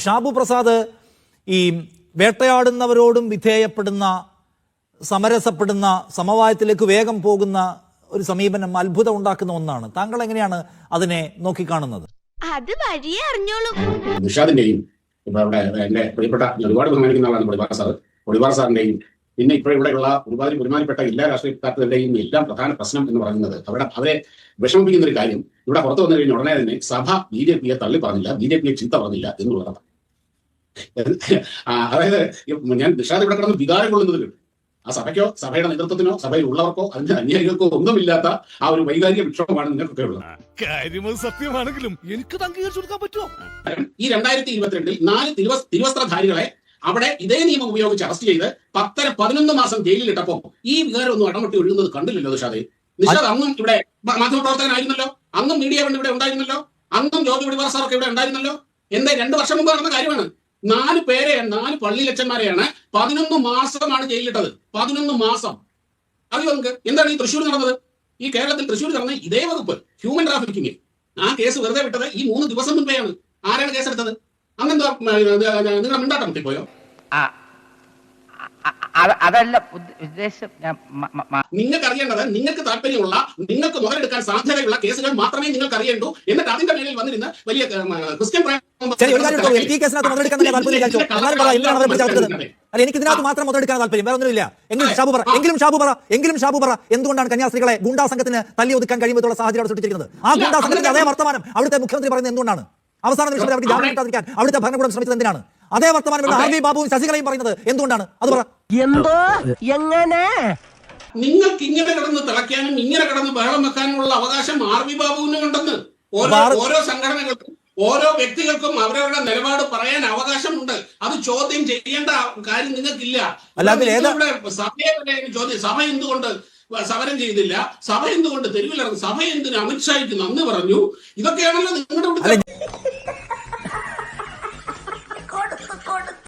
ഷാബു പ്രസാദ് ഈ വേട്ടയാടുന്നവരോടും വിധേയപ്പെടുന്ന സമരസപ്പെടുന്ന സമവായത്തിലേക്ക് വേഗം പോകുന്ന ഒരു സമീപനം അത്ഭുതം ഉണ്ടാക്കുന്ന ഒന്നാണ്. താങ്കൾ എങ്ങനെയാണ് അതിനെ നോക്കിക്കാണുന്നത്? അത് വഴിയേ അറിഞ്ഞോളൂ. നിഷാദിന്റെയും എന്റെ പ്രിയപ്പെട്ട ഒരുപാട് ബഹുമാനിക്കുന്ന ആളാണ് പൊടിവാർ സാറിന്റെയും പിന്നെ ഇവിടെയുള്ള ഒരുമാതിരിപ്പെട്ട എല്ലാ രാഷ്ട്രീയ പാർട്ടികളുടെയും എല്ലാം പ്രധാന പ്രശ്നം എന്ന് പറയുന്നത് അവരെ വിഷമിപ്പിക്കുന്ന ഒരു കാര്യം ഇവിടെ പുറത്തു വന്നു കഴിഞ്ഞ ഉടനെ തന്നെ സഭ BJP-യെ തള്ളി പറഞ്ഞില്ല, BJP-യെ ചീത്ത പറഞ്ഞില്ല എന്നുള്ളതാണ്. അതായത് ഞാൻ നിഷാദ് ഇവിടെ കിടന്ന് വികാരം കൊള്ളുന്നത് ആ സഭയ്ക്കോ സഭയുടെ നേതൃത്വത്തിനോ സഭയിൽ ഉള്ളവർക്കോ അതിന്റെ അനുയായികൾക്കോ ഒന്നുമില്ലാത്ത ആ ഒരു വൈകാരിക വിക്ഷോഭമാണ് നിങ്ങൾക്കൊക്കെ ഉള്ളത്. സത്യമാണെങ്കിലും എനിക്ക് അംഗീകരിച്ചു കൊടുക്കാൻ പറ്റുമോ? ഈ 2022 4 തിരുവസ്ത്രധാരികളെ അവിടെ ഇതേ നിയമം ഉപയോഗിച്ച് അറസ്റ്റ് ചെയ്ത് 11 മാസം ജയിലിലിട്ടപ്പോ ഈ വികാരം ഒന്നും അടമട്ടി ഒഴുകുന്നത് കണ്ടില്ലല്ലോ നിഷാദ്. നിഷാദ് അന്നും ഇവിടെ മാധ്യമപ്രവർത്തകനായിരുന്നല്ലോ, അന്നും മീഡിയ വൺ ഇവിടെ ഉണ്ടായിരുന്നല്ലോ, അന്നും ജോർജ് പൊടിവാർ സാറൊക്കെ ഇവിടെ ഉണ്ടായിരുന്നല്ലോ. എന്താ 2 വർഷം മുമ്പ് നടന്ന കാര്യമാണ്. 4 പള്ളിയിലച്ചന്മാരെയാണ് 11 മാസമാണ് ജയിലിലിട്ടത്. 11 മാസം. അറിയോ നിങ്ങൾക്ക് എന്താണ് ഈ തൃശ്ശൂർ നടന്നത്? ഈ കേരളത്തിൽ തൃശ്ശൂർ നടന്ന ഇതേ വകുപ്പ് ഹ്യൂമൻ ട്രാഫിക്കിങ് ആ കേസ് വെറുതെ വിട്ടത് ഈ 3 ദിവസം മുൻപെയാണ്. ആരാണ് കേസെടുത്തത്? അങ്ങനെന്താ നിങ്ങൾ മിണ്ടാട്ടം മുട്ടിപ്പോയോ? അതല്ല ഉദ്ദേശം. നിങ്ങൾക്ക് അറിയേണ്ടത് നിങ്ങൾക്ക് താല്പര്യമുള്ള നിങ്ങൾക്ക് മുതലെടുക്കാൻ സാധ്യതയുള്ള കേസുകൾ മാത്രമേ നിങ്ങൾക്ക് അറിയേണ്ടൂ. എന്നിട്ട് അതിന്റെ മേലിൽ വന്നിരുന്ന വലിയ ക്രിസ്ത്യൻ എനിക്ക് ഇതിനകത്ത് മാത്രം മുതലെടുക്കാൻ താല്പര്യം, വേറെ ഒന്നുമില്ല. എങ്കിലും ഷാബു പറ എന്തുകൊണ്ടാണ് കന്യാസ്ത്രീകളെ ഗുണ്ടാ സംഘത്തിന് തല്ലി ഒതുക്കാൻ കഴിയുമ്പോഴുള്ള സാഹചര്യം സൃഷ്ടിച്ചിരിക്കുന്നത്? ആ ഗുണ്ടാ സംഘത്തിന്റെ അതേ വർത്തമാനം അവിടുത്തെ മുഖ്യമന്ത്രി പറയുന്നത് എന്തുകൊണ്ടാണ്? അവസാന നിമിഷത്തിൽ അവർക്ക് ജാമ്യം കിട്ടാതിരിക്കാൻ അവിടുത്തെ ഭരണകൂടം ശ്രമിച്ചത് എന്തിനാണ്? അതേ വർത്തമാനം ആർ വി ബാബുവും ശശികലയും പറയുന്നത് എന്തുകൊണ്ടാണ്? അത് പറ. എന്തോ എങ്ങനെ നിങ്ങൾക്ക് ഇങ്ങനെ കിടന്ന് തിളയ്ക്കാനും ഇങ്ങനെ കിടന്ന് ബഹളം വെക്കാനുമുള്ള അവകാശം ആർ വി ബാബുവിനും ഉണ്ടെന്ന്. ഓരോ സംഘടനകൾക്കും ഓരോ വ്യക്തികൾക്കും അവരവരുടെ നിലപാട് പറയാൻ അവകാശമുണ്ട്. അത് ചോദ്യം ചെയ്യേണ്ട കാര്യം നിങ്ങൾക്കില്ല. സഭ എന്തുകൊണ്ട് സമരം ചെയ്തില്ല, സഭ എന്തുകൊണ്ട് തെരുവിലിറങ്ങി, സഭ എന്തിന് അമിത്ഷായ്ക്ക് നന്ദി പറഞ്ഞു, ഇതൊക്കെയാണല്ലോ നിങ്ങളുടെ